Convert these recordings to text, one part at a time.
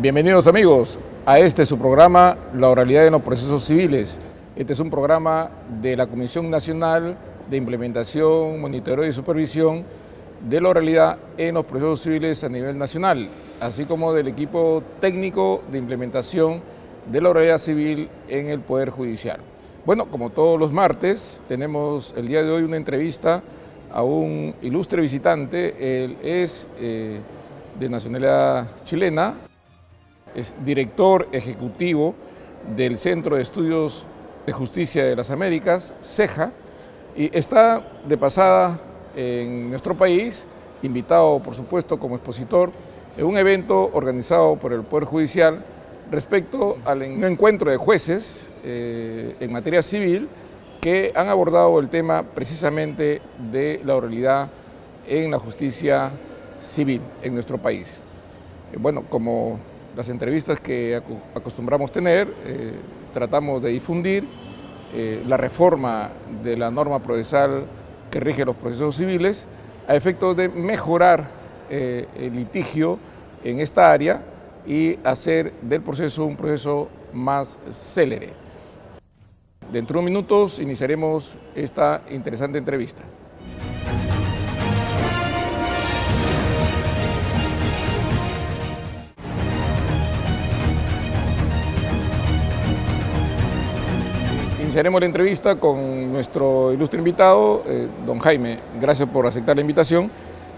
Bienvenidos amigos a su programa La Oralidad en los Procesos Civiles. Este es un programa de la Comisión Nacional de Implementación, Monitoreo y Supervisión de la oralidad en los procesos civiles a nivel nacional, así como del equipo técnico de implementación de la oralidad civil en el Poder Judicial. Bueno, como todos los martes, tenemos el día de hoy una entrevista a un ilustre visitante. Él es de nacionalidad chilena, es director ejecutivo del Centro de Estudios de Justicia de las Américas, CEJA, y está de pasada en nuestro país, invitado por supuesto como expositor en un evento organizado por el Poder Judicial respecto a un encuentro de jueces en materia civil que han abordado el tema precisamente de la oralidad en la justicia civil en nuestro país. Bueno, como las entrevistas que acostumbramos tener, tratamos de difundir la reforma de la norma procesal que rige los procesos civiles a efecto de mejorar el litigio en esta área y hacer del proceso un proceso más célere. Dentro de unos minutos iniciaremos esta interesante entrevista. Iniciaremos la entrevista con nuestro ilustre invitado, don Jaime. Gracias por aceptar la invitación.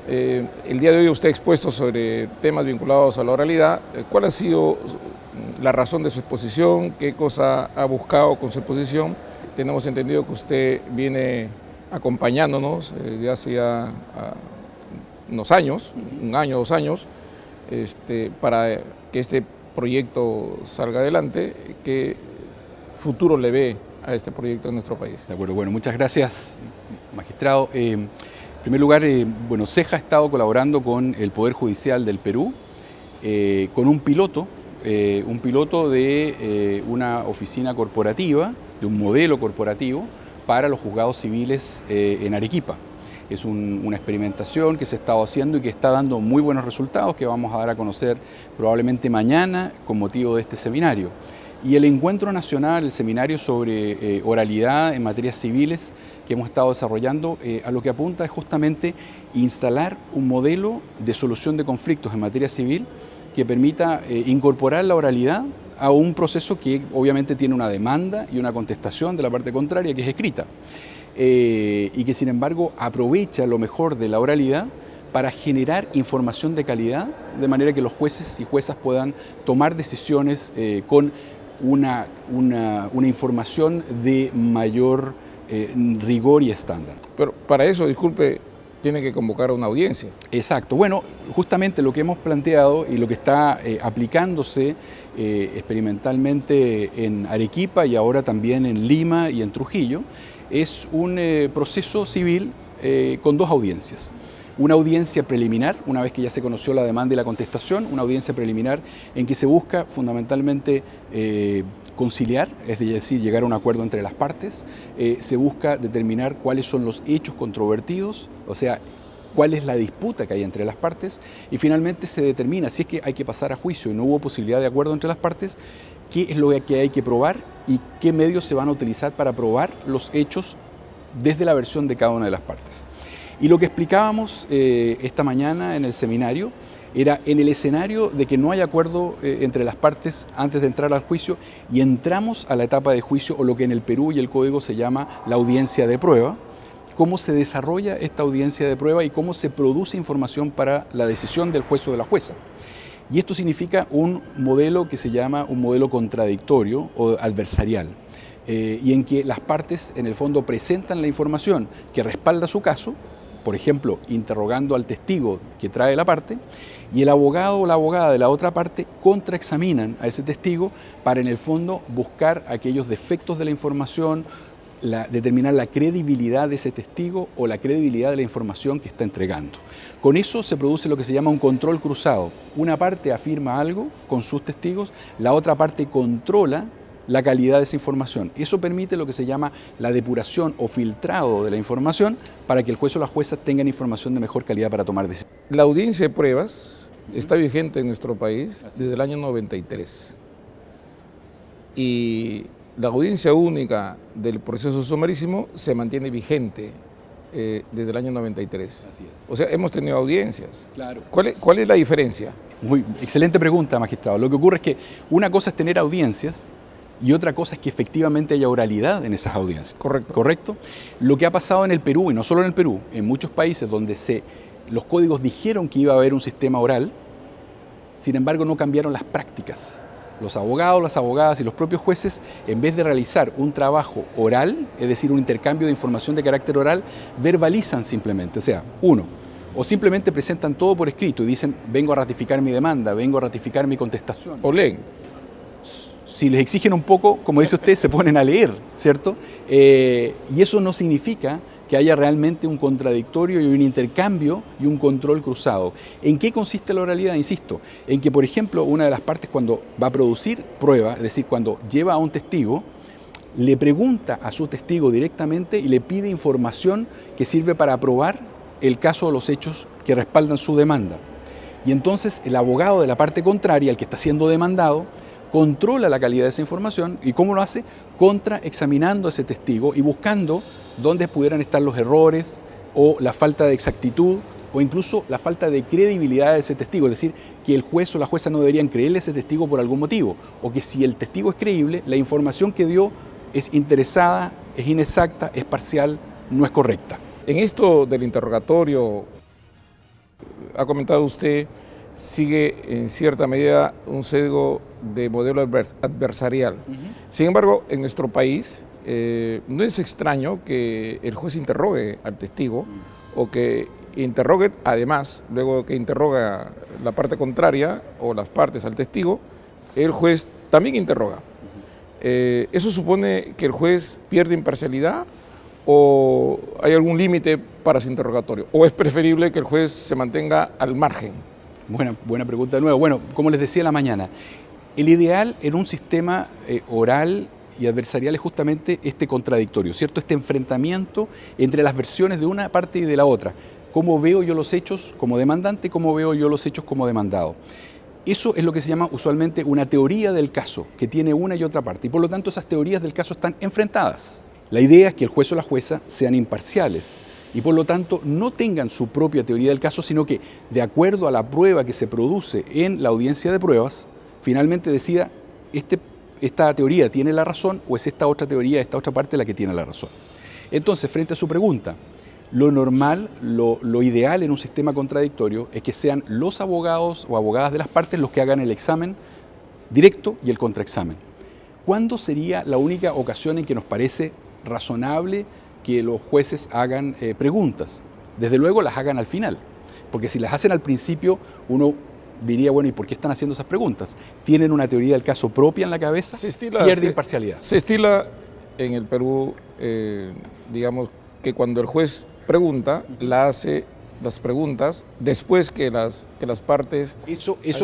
El día de hoy usted ha expuesto sobre temas vinculados a la oralidad. ¿Cuál ha sido la razón de su exposición? ¿Qué cosa ha buscado con su exposición? Tenemos entendido que usted viene acompañándonos de hace ya unos años, un año, 2 años, para que este proyecto salga adelante. ¿Qué futuro le ve a este proyecto en nuestro país? De acuerdo, bueno, muchas gracias, magistrado. En primer lugar, CEJA ha estado colaborando con el Poder Judicial del Perú, con un piloto de una oficina corporativa, de un modelo corporativo para los juzgados civiles en Arequipa. Es una experimentación que se ha estado haciendo y que está dando muy buenos resultados que vamos a dar a conocer probablemente mañana con motivo de este seminario. Y el encuentro nacional, el seminario sobre oralidad en materias civiles que hemos estado desarrollando, a lo que apunta es justamente instalar un modelo de solución de conflictos en materia civil que permita incorporar la oralidad a un proceso que obviamente tiene una demanda y una contestación de la parte contraria, que es escrita, y que sin embargo aprovecha lo mejor de la oralidad para generar información de calidad, de manera que los jueces y juezas puedan tomar decisiones con una información de mayor rigor y estándar. Pero para eso, disculpe, tiene que convocar a una audiencia. Exacto. Bueno, justamente lo que hemos planteado y lo que está aplicándose experimentalmente en Arequipa y ahora también en Lima y en Trujillo es un proceso civil con 2 audiencias. Una audiencia preliminar, una vez que ya se conoció la demanda y la contestación, una audiencia preliminar en que se busca fundamentalmente conciliar, es decir, llegar a un acuerdo entre las partes, se busca determinar cuáles son los hechos controvertidos, o sea, cuál es la disputa que hay entre las partes, y finalmente se determina si es que hay que pasar a juicio y no hubo posibilidad de acuerdo entre las partes, qué es lo que hay que probar y qué medios se van a utilizar para probar los hechos desde la versión de cada una de las partes. Y lo que explicábamos esta mañana en el seminario era en el escenario de que no hay acuerdo entre las partes antes de entrar al juicio y entramos a la etapa de juicio, o lo que en el Perú y el Código se llama la audiencia de prueba, cómo se desarrolla esta audiencia de prueba y cómo se produce información para la decisión del juez o de la jueza. Y esto significa un modelo que se llama un modelo contradictorio o adversarial. Y en que las partes en el fondo presentan la información que respalda su caso, por ejemplo, interrogando al testigo que trae la parte, y el abogado o la abogada de la otra parte contraexaminan a ese testigo para en el fondo buscar aquellos defectos de la información, determinar la credibilidad de ese testigo o la credibilidad de la información que está entregando. Con eso se produce lo que se llama un control cruzado. Una parte afirma algo con sus testigos, la otra parte controla la calidad de esa información. Eso permite lo que se llama la depuración o filtrado de la información para que el juez o la jueza tengan información de mejor calidad para tomar decisiones. La audiencia de pruebas está vigente en nuestro país desde el año 93. Y la audiencia única del proceso sumarísimo se mantiene vigente desde el año 93. Así es. O sea, hemos tenido audiencias. Claro. ¿Cuál es la diferencia? Muy excelente pregunta, magistrado. Lo que ocurre es que una cosa es tener audiencias y otra cosa es que efectivamente haya oralidad en esas audiencias. Correcto. ¿Correcto? Lo que ha pasado en el Perú, y no solo en el Perú, en muchos países donde los códigos dijeron que iba a haber un sistema oral, sin embargo no cambiaron las prácticas. Los abogados, las abogadas y los propios jueces, en vez de realizar un trabajo oral, es decir, un intercambio de información de carácter oral, verbalizan simplemente. O sea, o simplemente presentan todo por escrito y dicen, vengo a ratificar mi demanda, vengo a ratificar mi contestación. O leen. Si les exigen un poco, como dice usted, se ponen a leer, ¿cierto? Y eso no significa que haya realmente un contradictorio y un intercambio y un control cruzado. ¿En qué consiste la oralidad? Insisto, en que, por ejemplo, una de las partes cuando va a producir prueba, es decir, cuando lleva a un testigo, le pregunta a su testigo directamente y le pide información que sirve para aprobar el caso o los hechos que respaldan su demanda. Y entonces el abogado de la parte contraria, el que está siendo demandado, controla la calidad de esa información. ¿Y cómo lo hace? Contraexaminando a ese testigo y buscando dónde pudieran estar los errores o la falta de exactitud o incluso la falta de credibilidad de ese testigo. Es decir, que el juez o la jueza no deberían creerle a ese testigo por algún motivo. O que si el testigo es creíble, la información que dio es interesada, es inexacta, es parcial, no es correcta. En esto del interrogatorio, ha comentado usted, sigue en cierta medida un sesgo de modelo adversarial. Sin embargo, en nuestro país no es extraño que el juez interrogue al testigo o que interrogue, además, luego que interroga la parte contraria o las partes al testigo, el juez también interroga. ¿Eso supone que el juez pierde imparcialidad o hay algún límite para su interrogatorio? ¿O es preferible que el juez se mantenga al margen? Buena pregunta de nuevo. Bueno, como les decía en la mañana, el ideal en un sistema oral y adversarial es justamente este contradictorio, ¿cierto? Este enfrentamiento entre las versiones de una parte y de la otra. ¿Cómo veo yo los hechos como demandante? ¿Cómo veo yo los hechos como demandado? Eso es lo que se llama usualmente una teoría del caso, que tiene una y otra parte. Y por lo tanto esas teorías del caso están enfrentadas. La idea es que el juez o la jueza sean imparciales y por lo tanto no tengan su propia teoría del caso, sino que de acuerdo a la prueba que se produce en la audiencia de pruebas, finalmente decida esta teoría tiene la razón o es esta otra teoría, esta otra parte la que tiene la razón. Entonces, frente a su pregunta, lo normal, lo ideal en un sistema contradictorio es que sean los abogados o abogadas de las partes los que hagan el examen directo y el contraexamen. ¿Cuándo sería la única ocasión en que nos parece razonable que los jueces hagan preguntas? Desde luego las hagan al final, porque si las hacen al principio uno diría, bueno, ¿y por qué están haciendo esas preguntas? ¿Tienen una teoría del caso propia en la cabeza? Pierde imparcialidad. Se estila en el Perú, digamos, que cuando el juez pregunta, hace las preguntas después que las partes han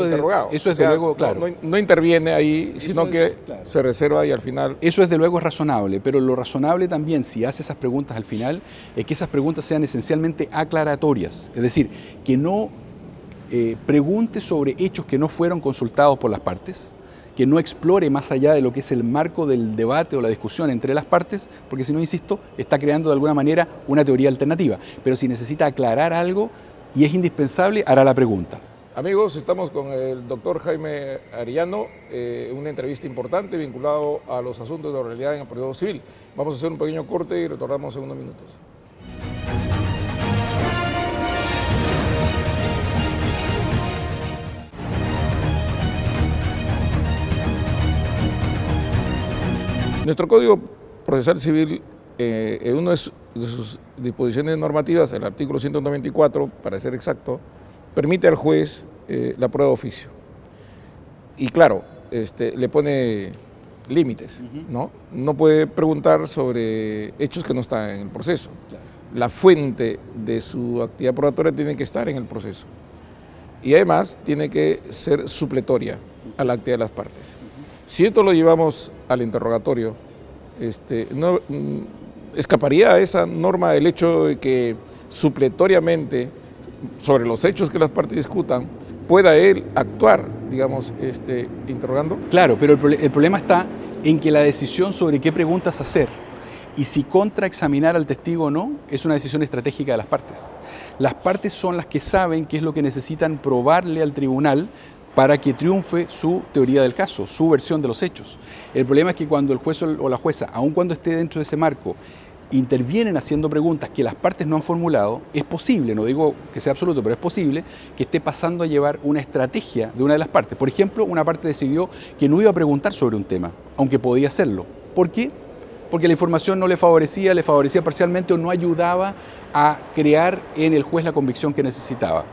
interrogado. Eso es de luego, claro. No interviene ahí, sino que se reserva y al final... Eso es de luego razonable, pero lo razonable también, si hace esas preguntas al final, es que esas preguntas sean esencialmente aclaratorias. Es decir, que no pregunte sobre hechos que no fueron consultados por las partes, que no explore más allá de lo que es el marco del debate o la discusión entre las partes, porque si no, insisto, está creando de alguna manera una teoría alternativa. Pero si necesita aclarar algo y es indispensable, hará la pregunta. Amigos, estamos con el doctor Jaime Arellano, una entrevista importante vinculado a los asuntos de oralidad en el proceso civil. Vamos a hacer un pequeño corte y retornamos en unos minutos. Nuestro Código Procesal Civil, en una de sus disposiciones normativas, el artículo 194, para ser exacto, permite al juez la prueba de oficio. Y claro, le pone límites, ¿no? No puede preguntar sobre hechos que no están en el proceso. La fuente de su actividad probatoria tiene que estar en el proceso. Y además tiene que ser supletoria a la actividad de las partes. Si esto lo llevamos al interrogatorio, no escaparía a esa norma el hecho de que supletoriamente, sobre los hechos que las partes discutan, pueda él actuar, digamos, interrogando. Claro, pero el problema está en que la decisión sobre qué preguntas hacer y si contraexaminar al testigo o no es una decisión estratégica de las partes. Las partes son las que saben qué es lo que necesitan probarle al tribunal para que triunfe su teoría del caso, su versión de los hechos. El problema es que cuando el juez o la jueza, aun cuando esté dentro de ese marco, intervienen haciendo preguntas que las partes no han formulado, es posible, no digo que sea absoluto, pero es posible que esté pasando a llevar una estrategia de una de las partes. Por ejemplo, una parte decidió que no iba a preguntar sobre un tema, aunque podía hacerlo. ¿Por qué? Porque la información no le favorecía parcialmente o no ayudaba a crear en el juez la convicción que necesitaba.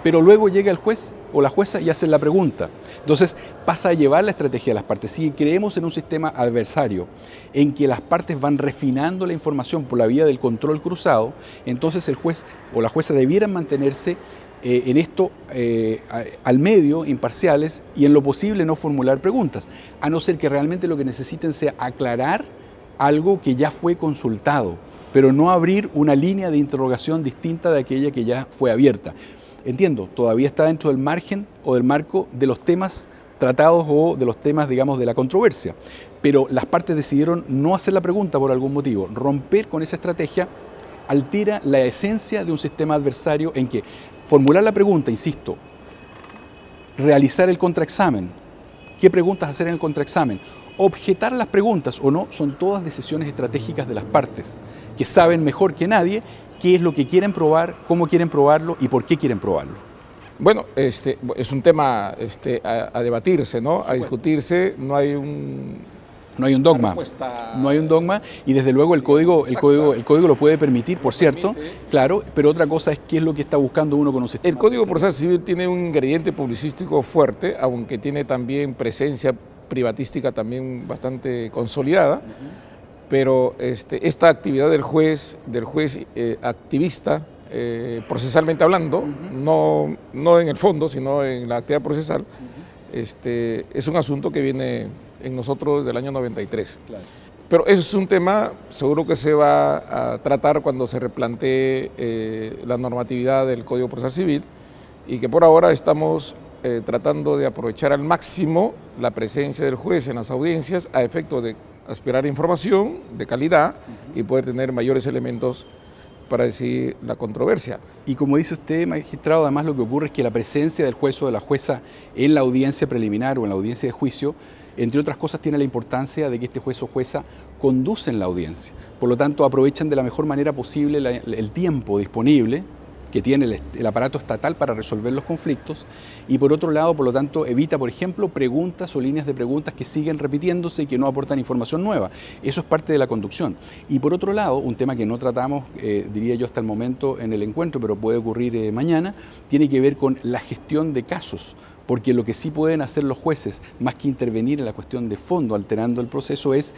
Pero luego llega el juez o la jueza y hace la pregunta. Entonces pasa a llevar la estrategia de las partes. Si creemos en un sistema adversario en que las partes van refinando la información por la vía del control cruzado, entonces el juez o la jueza debieran mantenerse en esto al medio, imparciales, y en lo posible no formular preguntas, a no ser que realmente lo que necesiten sea aclarar algo que ya fue consultado, pero no abrir una línea de interrogación distinta de aquella que ya fue abierta. Entiendo, todavía está dentro del margen o del marco de los temas tratados o de los temas, digamos, de la controversia. Pero las partes decidieron no hacer la pregunta por algún motivo. Romper con esa estrategia altera la esencia de un sistema adversario en que formular la pregunta, insisto, realizar el contraexamen, qué preguntas hacer en el contraexamen, objetar las preguntas o no, son todas decisiones estratégicas de las partes, que saben mejor que nadie qué es lo que quieren probar, cómo quieren probarlo y por qué quieren probarlo. Bueno, es un tema a debatirse, ¿no? A discutirse, no hay un dogma. No hay un dogma y desde luego el código lo puede permitir, por cierto, claro, pero otra cosa es qué es lo que está buscando uno con un sistema. El Código Procesal Civil tiene un ingrediente publicístico fuerte, aunque tiene también presencia privatística también bastante consolidada. Pero esta actividad del juez activista, procesalmente hablando, no en el fondo, sino en la actividad procesal, es un asunto que viene en nosotros desde el año 93. Claro. Pero eso es un tema seguro que se va a tratar cuando se replantee la normatividad del Código Procesal Civil y que por ahora estamos tratando de aprovechar al máximo la presencia del juez en las audiencias a efecto de aspirar a información de calidad y poder tener mayores elementos para decidir la controversia. Y como dice usted, magistrado, además lo que ocurre es que la presencia del juez o de la jueza en la audiencia preliminar o en la audiencia de juicio, entre otras cosas, tiene la importancia de que este juez o jueza conducen la audiencia. Por lo tanto, aprovechan de la mejor manera posible el tiempo disponible que tiene el aparato estatal para resolver los conflictos y por otro lado, por lo tanto, evita, por ejemplo, preguntas o líneas de preguntas que siguen repitiéndose y que no aportan información nueva. Eso es parte de la conducción. Y por otro lado, un tema que no tratamos, diría yo hasta el momento en el encuentro, pero puede ocurrir mañana, tiene que ver con la gestión de casos. Porque lo que sí pueden hacer los jueces, más que intervenir en la cuestión de fondo, alterando el proceso, es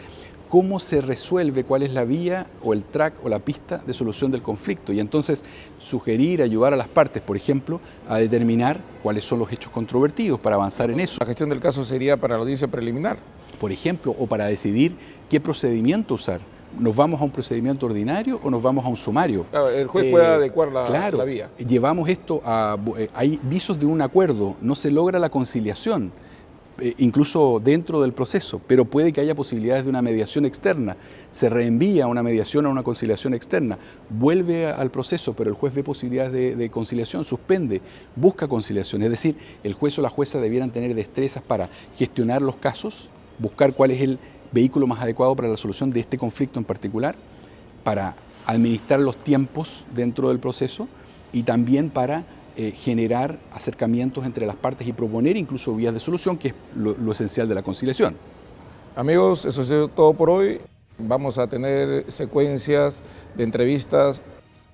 cómo se resuelve, cuál es la vía o el track o la pista de solución del conflicto y entonces sugerir, ayudar a las partes, por ejemplo, a determinar cuáles son los hechos controvertidos para avanzar en eso. La gestión del caso sería para la audiencia preliminar. Por ejemplo, o para decidir qué procedimiento usar. ¿Nos vamos a un procedimiento ordinario o nos vamos a un sumario? Claro, el juez puede adecuar la vía. Llevamos esto a... hay visos de un acuerdo, no se logra la conciliación. Incluso dentro del proceso, pero puede que haya posibilidades de una mediación externa, se reenvía una mediación a una conciliación externa, vuelve al proceso, pero el juez ve posibilidades de conciliación, suspende, busca conciliación, es decir, el juez o la jueza debieran tener destrezas para gestionar los casos, buscar cuál es el vehículo más adecuado para la solución de este conflicto en particular, para administrar los tiempos dentro del proceso y también para generar acercamientos entre las partes y proponer incluso vías de solución, que es lo esencial de la conciliación. Amigos, eso es todo por hoy. Vamos a tener secuencias de entrevistas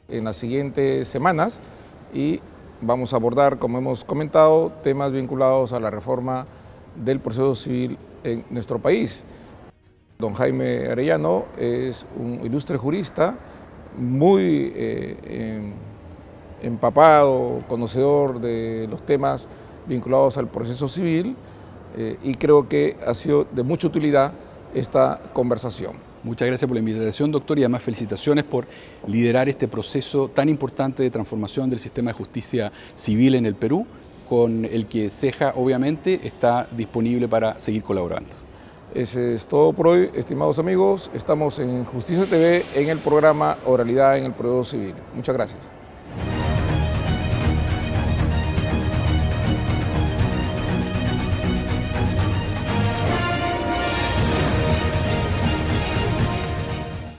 en las siguientes semanas y vamos a abordar, como hemos comentado, temas vinculados a la reforma del proceso civil en nuestro país. Don Jaime Arellano es un ilustre jurista, muy empapado, conocedor de los temas vinculados al proceso civil y creo que ha sido de mucha utilidad esta conversación. Muchas gracias por la invitación, doctor, y además felicitaciones por liderar este proceso tan importante de transformación del sistema de justicia civil en el Perú, con el que Ceja obviamente está disponible para seguir colaborando. Ese es todo por hoy, estimados amigos. Estamos en Justicia TV en el programa Oralidad en el Proceso Civil. Muchas gracias.